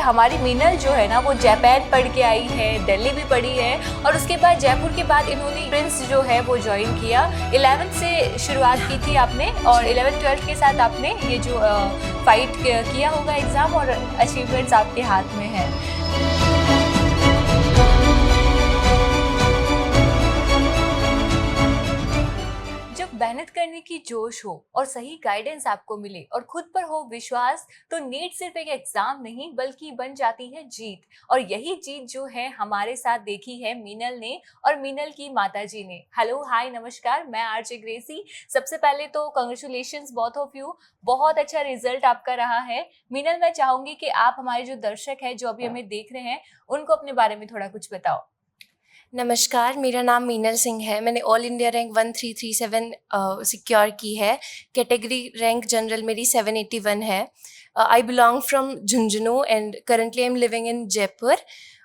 हमारी मीनल जो है ना वो जापान पढ़ के आई है, दिल्ली भी पढ़ी है और उसके बाद जयपुर के बाद इन्होंने प्रिंस जो है वो ज्वाइन किया। 11th से शुरुआत की थी आपने और 11th-12th के साथ आपने ये जो फाइट किया होगा एग्ज़ाम और अचीवमेंट्स आपके हाथ में है। मेहनत करने की जोश हो और सही गाइडेंस आपको मिले और खुद पर हो विश्वास तो नीट सिर्फ एक एग्जाम नहीं बल्कि बन जाती है जीत। और यही जीत जो है हमारे साथ देखी है मीनल ने और मीनल की माताजी ने। हेलो, हाय, नमस्कार, मैं आरजे ग्रेसी। सबसे पहले तो कांग्रेचुलेशंस बोथ ऑफ यू, बहुत अच्छा रिजल्ट आपका रहा है। मीनल, मैं चाहूंगी कि आप हमारे जो दर्शक हैं जो अभी हमें देख रहे हैं उनको अपने बारे में थोड़ा कुछ बताओ। नमस्कार, मेरा नाम मीनल सिंह है। मैंने ऑल इंडिया रैंक 1337 सिक्योर की है। कैटेगरी रैंक जनरल मेरी 781 है। I belong from Jhunjhunu and currently I am living in Jaipur.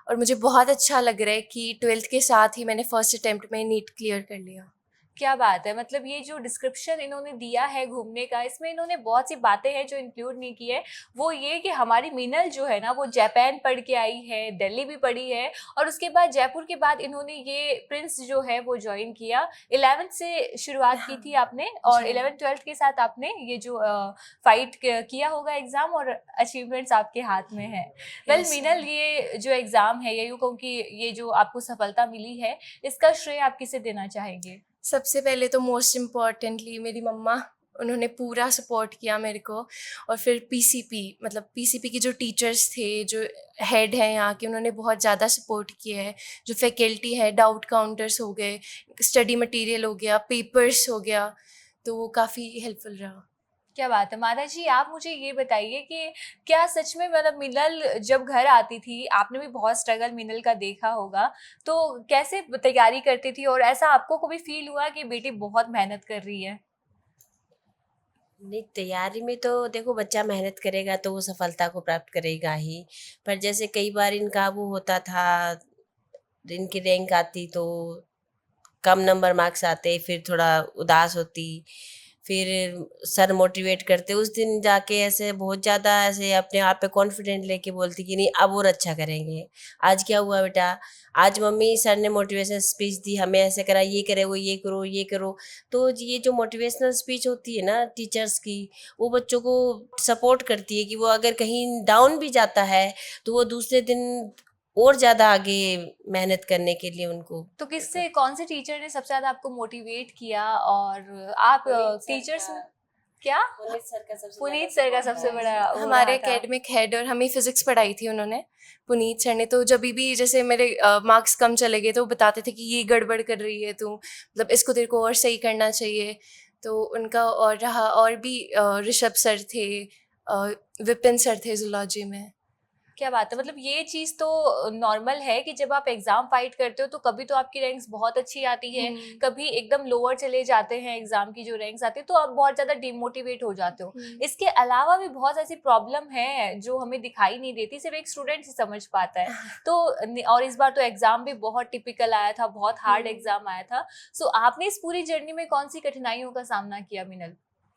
और मुझे बहुत अच्छा लग रहा है कि 12th के साथ ही मैंने फर्स्ट अटैम्प्ट में नीट क्लियर कर लिया। क्या बात है, मतलब ये जो डिस्क्रिप्शन इन्होंने दिया है घूमने का, इसमें इन्होंने बहुत सी बातें हैं जो इंक्लूड नहीं की है। वो ये कि हमारी मीनल जो है ना वो जापान पढ़ के आई है, दिल्ली भी पढ़ी है और उसके बाद जयपुर के बाद इन्होंने ये प्रिंस जो है वो ज्वाइन किया। 11th से शुरुआत की थी आपने और 11th-12th के साथ आपने ये जो फाइट किया होगा एग्जाम और अचीवमेंट्स आपके हाथ में है। वेल मीनल, ये जो एग्जाम है, ये यूँ कहूँ कि ये जो आपको सफलता मिली है, इसका श्रेय आप किसे देना चाहेंगे? सबसे पहले तो मोस्ट इम्पॉर्टेंटली मेरी मम्मा, उन्होंने पूरा सपोर्ट किया मेरे को। और फिर पीसीपी के जो टीचर्स थे, जो हेड हैं यहाँ के, उन्होंने बहुत ज़्यादा सपोर्ट किया है। जो फैकल्टी है, डाउट काउंटर्स हो गए, स्टडी मटेरियल हो गया, पेपर्स हो गया, तो वो काफ़ी हेल्पफुल रहा। क्या बात है। माता जी, आप मुझे ये बताइए कि क्या सच में, मतलब मीनल जब घर आती थी, आपने भी बहुत स्ट्रगल मीनल का देखा होगा, तो कैसे तैयारी करती थी और ऐसा आपको कभी फील हुआ कि बेटी बहुत मेहनत कर रही है? नहीं, तैयारी में तो देखो, बच्चा मेहनत करेगा तो वो सफलता को प्राप्त करेगा ही। पर जैसे कई बार इनका वो होता था, इनकी रैंक आती तो कम नंबर मार्क्स आते, फिर थोड़ा उदास होती। फिर सर मोटिवेट करते, उस दिन जाके ऐसे बहुत ज़्यादा ऐसे अपने आप पे कॉन्फिडेंट लेके बोलती कि नहीं, अब और अच्छा करेंगे। आज क्या हुआ बेटा, आज मम्मी सर ने मोटिवेशन स्पीच दी, हमें ऐसे करा, ये करे, वो ये करो, ये करो। तो ये जो मोटिवेशनल स्पीच होती है ना टीचर्स की, वो बच्चों को सपोर्ट करती है कि वो अगर कहीं डाउन भी जाता है तो वो दूसरे दिन और ज़्यादा आगे मेहनत करने के लिए उनको। तो किससे, कौन से टीचर ने सबसे ज्यादा आपको मोटिवेट किया? और आप टीचर्स में क्या? पुनीत सर का सबसे बड़ा वो हमारे रहा था। एकेडमिक हेड, और हमें फिजिक्स पढ़ाई थी उन्होंने, पुनीत सर ने। तो जब भी जैसे मेरे मार्क्स कम चले गए तो वो बताते थे कि ये गड़बड़ कर रही है तू, मतलब इसको तेरे को और सही करना चाहिए। तो उनका और रहा। और भी ऋषभ सर थे, विपिन सर थे जूलॉजी में। क्या बात है, मतलब ये चीज तो नॉर्मल है कि जब आप एग्जाम फाइट करते हो तो कभी तो आपकी रैंक्स बहुत अच्छी आती है, कभी एकदम लोअर चले जाते हैं एग्जाम की जो रैंक्स आती है, तो आप बहुत ज्यादा डिमोटिवेट हो जाते हो। इसके अलावा भी बहुत ऐसी प्रॉब्लम है जो हमें दिखाई नहीं देती, सिर्फ एक स्टूडेंट ही समझ पाता है। तो और इस बार तो एग्जाम भी बहुत टिपिकल आया था, बहुत हार्ड एग्जाम आया था। सो आपने इस पूरी जर्नी में कौन सी कठिनाइयों का सामना किया मीनल?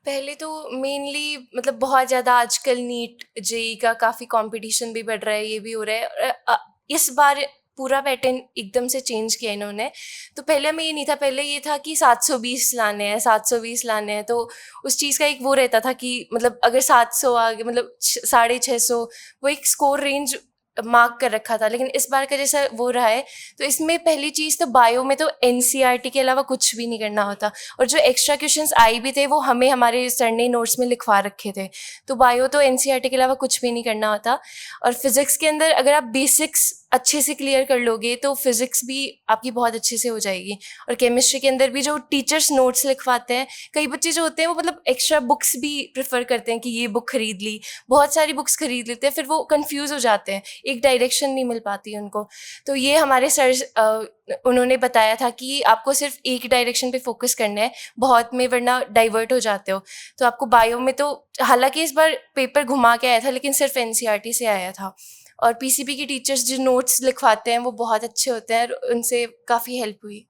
पहले तो मेनली मतलब बहुत ज़्यादा आजकल नीट जेई का काफ़ी कंपटीशन भी बढ़ रहा है, ये भी हो रहा है। इस बार पूरा पैटर्न एकदम से चेंज किया इन्होंने। तो पहले में ये नहीं था, पहले ये था कि 720 लाने हैं, 720 लाने हैं। तो उस चीज़ का एक वो रहता था कि मतलब अगर 700 आ गए, मतलब 650, वो एक स्कोर रेंज मार्क कर रखा था। लेकिन इस बार का जैसा वो रहा है, तो इसमें पहली चीज़ तो बायो में तो एनसीईआरटी के अलावा कुछ भी नहीं करना होता। और जो एक्स्ट्रा क्वेश्चंस आए भी थे वो हमें हमारे सर ने नोट्स में लिखवा रखे थे। तो बायो तो एनसीईआरटी के अलावा कुछ भी नहीं करना होता। और फिज़िक्स के अंदर अगर आप बेसिक्स अच्छे से क्लियर कर लोगे तो फिज़िक्स भी आपकी बहुत अच्छे से हो जाएगी। और केमिस्ट्री के अंदर भी जो टीचर्स नोट्स लिखवाते हैं, कई बच्चे जो होते हैं वो मतलब एक्स्ट्रा बुक्स भी प्रेफर करते हैं कि ये बुक खरीद ली, बहुत सारी बुक्स खरीद लेते हैं, फिर वो कंफ्यूज हो जाते हैं, एक डायरेक्शन नहीं मिल पाती उनको। तो ये हमारे सर उन्होंने बताया था कि आपको सिर्फ एक डायरेक्शन पे फोकस करना है, बहुत में वरना डाइवर्ट हो जाते हो। तो आपको बायो में तो हालांकि इस बार पेपर घुमा के आया था, लेकिन सिर्फ एनसीईआरटी से आया था। और पीसीबी की टीचर्स जो नोट्स लिखवाते हैं वो बहुत अच्छे होते हैं, उनसे काफ़ी हेल्प हुई।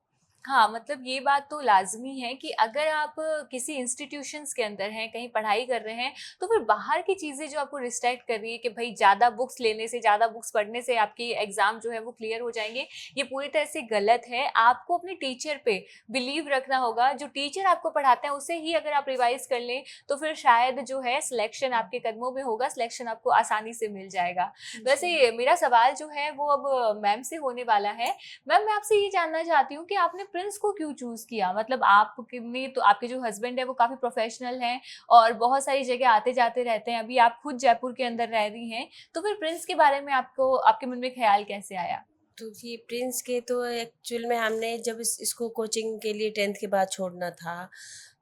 हाँ, मतलब ये बात तो लाज़मी है कि अगर आप किसी इंस्टीट्यूशंस के अंदर हैं, कहीं पढ़ाई कर रहे हैं, तो फिर बाहर की चीज़ें जो आपको रिस्ट्रिक्ट कर रही है कि भई ज़्यादा बुक्स लेने से, ज़्यादा बुक्स पढ़ने से आपके एग्ज़ाम जो है वो क्लियर हो जाएँगे, ये पूरी तरह से गलत है। आपको अपने टीचर पे बिलीव रखना होगा, जो टीचर आपको पढ़ाते हैं उसे ही अगर आप रिवाइज़ कर लें, तो फिर शायद जो है सिलेक्शन आपके कदमों में होगा, सिलेक्शन आपको आसानी से मिल जाएगा। वैसे मेरा सवाल जो है वो अब मैम से होने वाला है। मैम मैं आपसे ये जानना चाहती हूँ कि आपने प्रिंस को क्यों चूज़ किया? मतलब आपने तो आपके जो हस्बैंड है वो काफ़ी प्रोफेशनल हैं और बहुत सारी जगह आते-जाते रहते हैं। अभी आप खुद जयपुर के अंदर रह रही हैं, तो फिर प्रिंस के बारे में आपको आपके मन में ख़्याल कैसे आया? तो ये प्रिंस के तो एक्चुअल में हमने जब इसको कोचिंग के लिए 10th के बाद छोड़ना था,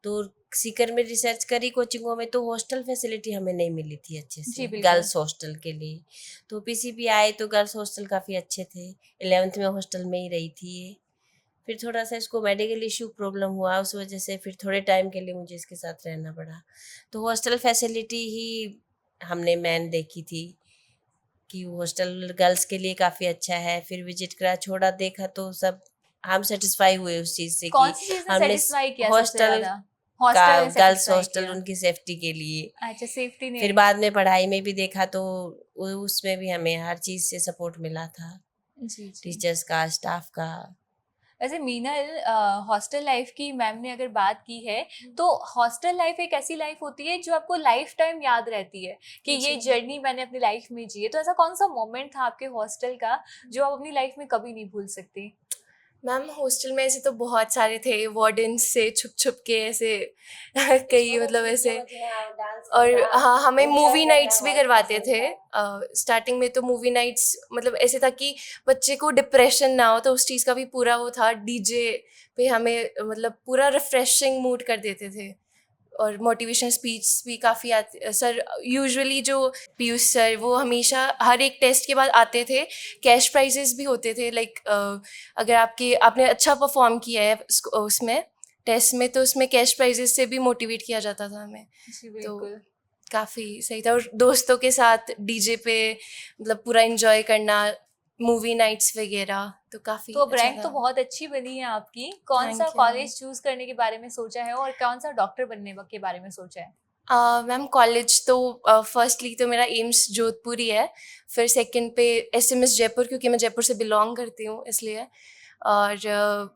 तो सीकर में रिसर्च करी कोचिंगों में, तो हॉस्टल फैसिलिटी हमें नहीं मिली थी अच्छे जी, से बिल्कुल। गर्ल्स हॉस्टल के लिए। तो पीसीबी आए तो गर्ल्स हॉस्टल काफ़ी अच्छे थे। 11th में हॉस्टल में ही रही थी ये। फिर थोड़ा-सा इसको मेडिकल इश्यू प्रॉब्लम हुआ, उस वजह से फिर थोड़े टाइम के लिए मुझे इसके साथ रहना पड़ा। तो हॉस्टल फैसिलिटी ही हमने मेन देखी थी कि हॉस्टल गर्ल्स के लिए काफ़ी अच्छा है। फिर विज़िट करा, छोड़ा, देखा तो सब हम सैटिस्फाई हुए उस चीज़ से कि कौन-सी चीज़ ने हमने सैटिस्फाई किया सबसे हॉस्टल ज़्यादा? का, हॉस्टल ने गर्ल्स सैटिस्फाई हॉस्टल किया। उनकी सेफ्टी के लिए। अच्छा, सेफ्टी ने। फिर बाद में पढ़ाई में भी देखा तो उसमें भी हमें हर चीज़ से सपोर्ट मिला था, जी, जी। टीचर्स का, स्टाफ का। वैसे मीनल हॉस्टल लाइफ की मैम ने अगर बात की है तो हॉस्टल लाइफ एक ऐसी लाइफ होती है जो आपको लाइफ टाइम याद रहती है कि ये जी। जर्नी मैंने अपनी लाइफ में जी है। तो ऐसा कौन सा मोमेंट था आपके हॉस्टल का जो आप अपनी लाइफ में कभी नहीं भूल सकती? मैम हॉस्टल में ऐसे तो बहुत सारे थे, वार्डन्स से छुप-छुप के ऐसे कई मतलब ऐसे। डांस और करना, हाँ, हमें एन्जॉय मूवी करना नाइट्स भी बहुत करवाते पसंद थे। था। स्टार्टिंग में तो मूवी नाइट्स मतलब ऐसे था कि बच्चे को डिप्रेशन ना हो, तो उस चीज़ का भी पूरा वो था। डीजे पे हमें मतलब पूरा रिफ्रेशिंग मूड कर देते थे। और मोटिवेशनल स्पीच भी काफ़ी आती सर, यूजुअली जो पीयूष सर वो हमेशा हर एक टेस्ट के बाद आते थे। कैश प्राइजेस भी होते थे, लाइक अगर आपने अच्छा परफॉर्म किया है उसमें टेस्ट में, तो उसमें कैश प्राइजेस से भी मोटिवेट किया जाता था हमें। जी, तो बिल्कुल। काफ़ी सही था। और दोस्तों के साथ डीजे पे मतलब पूरा एंजॉय करना, मूवी नाइट्स वगैरह, तो काफ़ी तो अब अच्छा रैंक तो था। बहुत अच्छी बनी है आपकी। कौन सा thank you ma'am. College choose करने के बारे में सोचा है और कौन सा डॉक्टर बनने के बारे में सोचा है? मैम कॉलेज तो फर्स्टली तो मेरा एम्स जोधपुर ही है। फिर सेकंड पे एसएमएस जयपुर, क्योंकि मैं जयपुर से बिलोंग करती हूँ इसलिए। और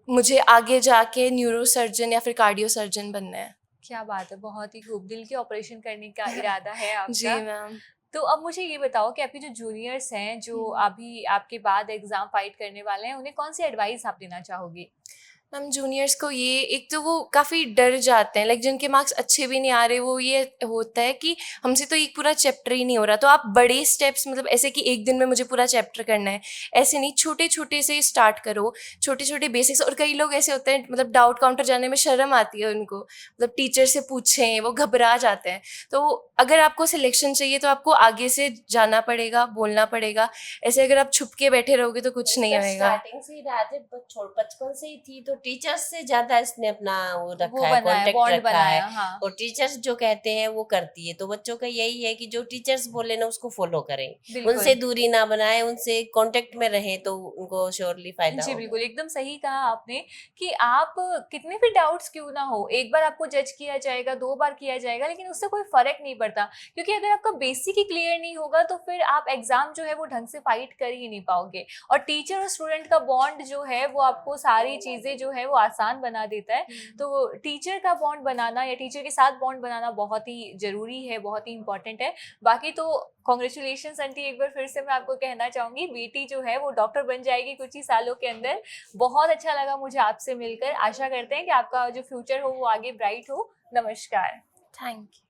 मुझे आगे जाके न्यूरो सर्जन या फिर कार्डियो सर्जन बनना है। क्या बात है, बहुत ही खूब। दिल के ऑपरेशन करने का इरादा है आपका। जी मैम। तो अब मुझे ये बताओ कि आपके जो जूनियर्स हैं, जो अभी आपके बाद एग्ज़ाम फाइट करने वाले हैं, उन्हें कौन-सी एडवाइस आप देना चाहोगी? मैम जूनियर्स को ये, एक तो वो काफ़ी डर जाते हैं, लाइक जिनके मार्क्स अच्छे भी नहीं आ रहे, वो ये होता है कि हमसे तो एक पूरा चैप्टर ही नहीं हो रहा। तो आप बड़े स्टेप्स, मतलब ऐसे कि एक दिन में मुझे पूरा चैप्टर करना है, ऐसे नहीं, छोटे छोटे से स्टार्ट करो, छोटे छोटे बेसिक्स। और कई लोग ऐसे होते हैं, मतलब डाउट काउंटर जाने में शर्म आती है उनको, मतलब टीचर से पूछें, वो घबरा जाते हैं। तो अगर आपको सिलेक्शन चाहिए तो आपको आगे से जाना पड़ेगा, बोलना पड़ेगा। ऐसे अगर आप छुप के बैठे रहोगे तो कुछ नहीं इसका होएगा। स्टार्टिंग से ही राजे बचपन से ही थी, तो टीचर्स से ज्यादा इसने अपना वो वो रखा है, बनाया, कांटेक्ट बॉन्ड रखा है। बनाया, हाँ। और टीचर्स जो कहते हैं वो करती है, तो बच्चों का यही है कि जो टीचर्स बोले ना उसको फॉलो करें, बिल्कुल। उनसे दूरी ना बनाए, उनसे कांटेक्ट में रहें, तो उनको श्योरली फायदा जी, होगा। बिल्कुल, एकदम सही कहा आपने कि आप कितने भी डाउट्स क्यों ना हो, एक बार आपको जज किया जाएगा, 2 बार किया जाएगा, लेकिन उससे कोई फ़र्क नहीं पड़ता। क्योंकि अगर आपका बेसिक ही क्लियर नहीं होगा, तो फिर आप एग्ज़ाम जो है वो ढंग से फाइट कर ही नहीं पाओगे। और टीचर और स्टूडेंट का बॉन्ड जो है, वो आपको सारी चीज़ें जो है वो आसान बना देता है। तो टीचर का बॉन्ड बनाना या टीचर के साथ बॉन्ड बनाना बहुत ही ज़रूरी है, बहुत ही इम्पोर्टेंट है। बाकी तो कांग्रेचुलेशंस आंटी, एक बार फिर से मैं आपको कहना चाहूँगी, बेटी जो है वो डॉक्टर बन जाएगी कुछ ही सालों के अंदर। बहुत अच्छा लगा मुझे आपसे मिलकर। आशा करते हैं कि आपका जो फ्यूचर हो वो आगे ब्राइट हो। नमस्कार। Thank you.